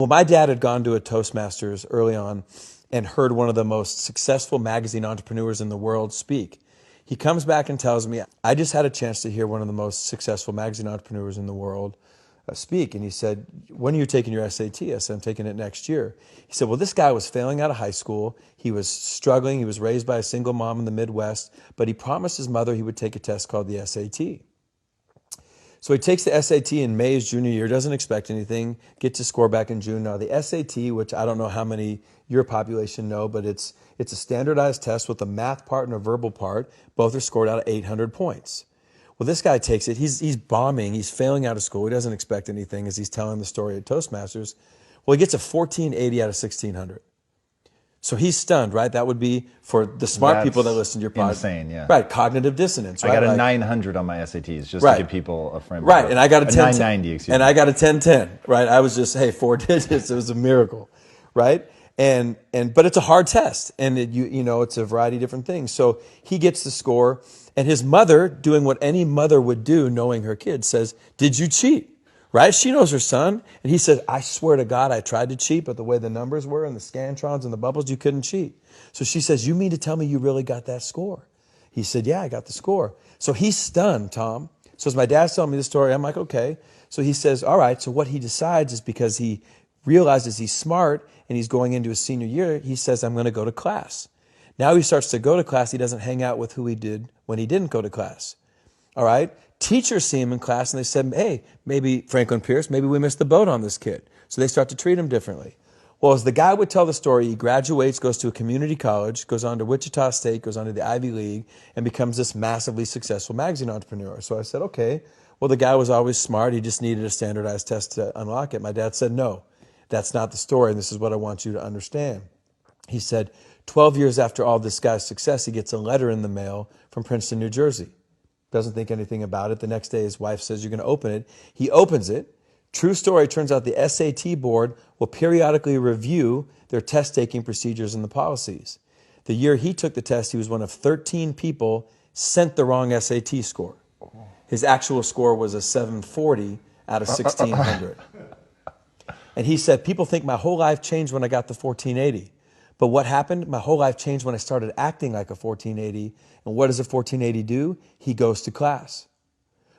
Well, my dad had gone to a Toastmasters early on and heard one of the most successful magazine entrepreneurs in the world speak. He comes back and tells me, I just had a chance to hear one of the most successful magazine entrepreneurs in the world speak. And he said, when are you taking your SAT? I said, I'm taking it next year. He said, well, this guy was failing out of high school. He was struggling. He was raised by a single mom in the Midwest, but he promised his mother he would take a test called the SAT. So he takes the SAT in May, his junior year, doesn't expect anything, gets his score back in June. Now the SAT, which I don't know how many your population know, but it's a standardized test with a math part and a verbal part. Both are scored out of 800 points. Well, this guy takes it. He's bombing. He's failing out of school. He doesn't expect anything as he's telling the story at Toastmasters. Well, he gets a 1480 out of 1600. So he's stunned, right? That would be for the smart people that listen to your podcast. Insane, yeah. Right, cognitive dissonance, right? I got a 900 on my SATs just right. to give people a frame. Right, and I got a 990, excuse me. And I got a 1010, right? I was just, hey, 4 digits. It was a miracle, right? But it's a hard test, and it's a variety of different things. So he gets the score, and his mother, doing what any mother would do, knowing her kid, says, "Did you cheat?" Right? She knows her son. And he said, I swear to God, I tried to cheat, but the way the numbers were and the scantrons and the bubbles, you couldn't cheat. So she says, you mean to tell me you really got that score? He said, yeah, I got the score. So he's stunned, Tom. So as my dad's telling me the story, I'm like, okay. So he says, all right. So what he decides is, because he realizes he's smart and he's going into his senior year, he says, I'm going to go to class. Now he starts to go to class. He doesn't hang out with who he did when he didn't go to class. All right. Teachers see him in class and they said, hey, maybe Franklin Pierce, maybe we missed the boat on this kid. So they start to treat him differently. Well, as the guy would tell the story, he graduates, goes to a community college, goes on to Wichita State, goes on to the Ivy League, and becomes this massively successful magazine entrepreneur. So I said, okay, well, the guy was always smart. He just needed a standardized test to unlock it. My dad said, no, that's not the story, and this is what I want you to understand. He said, 12 years after all this guy's success, he gets a letter in the mail from Princeton, New Jersey. Doesn't think anything about it. The next day, his wife says, you're going to open it. He opens it. True story, turns out the SAT board will periodically review their test-taking procedures and the policies. The year he took the test, he was one of 13 people sent the wrong SAT score. His actual score was a 740 out of 1,600. And he said, people think my whole life changed when I got the 1480. But what happened? My whole life changed when I started acting like a 1480. And what does a 1480 do? He goes to class.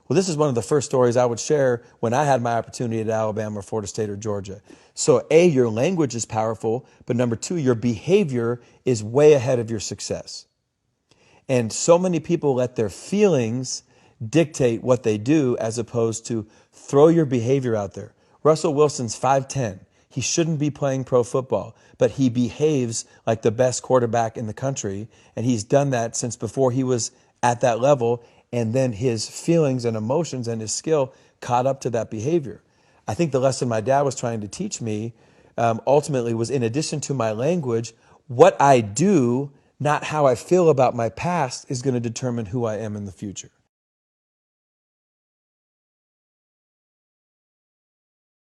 Well, this is one of the first stories I would share when I had my opportunity at Alabama, or Florida State, or Georgia. So A, your language is powerful, but number two, your behavior is way ahead of your success. And so many people let their feelings dictate what they do as opposed to throw your behavior out there. Russell Wilson's 5'10". He shouldn't be playing pro football, but he behaves like the best quarterback in the country, and he's done that since before he was at that level, and then his feelings and emotions and his skill caught up to that behavior. I think the lesson my dad was trying to teach me ultimately was, in addition to my language, what I do, not how I feel about my past, is going to determine who I am in the future.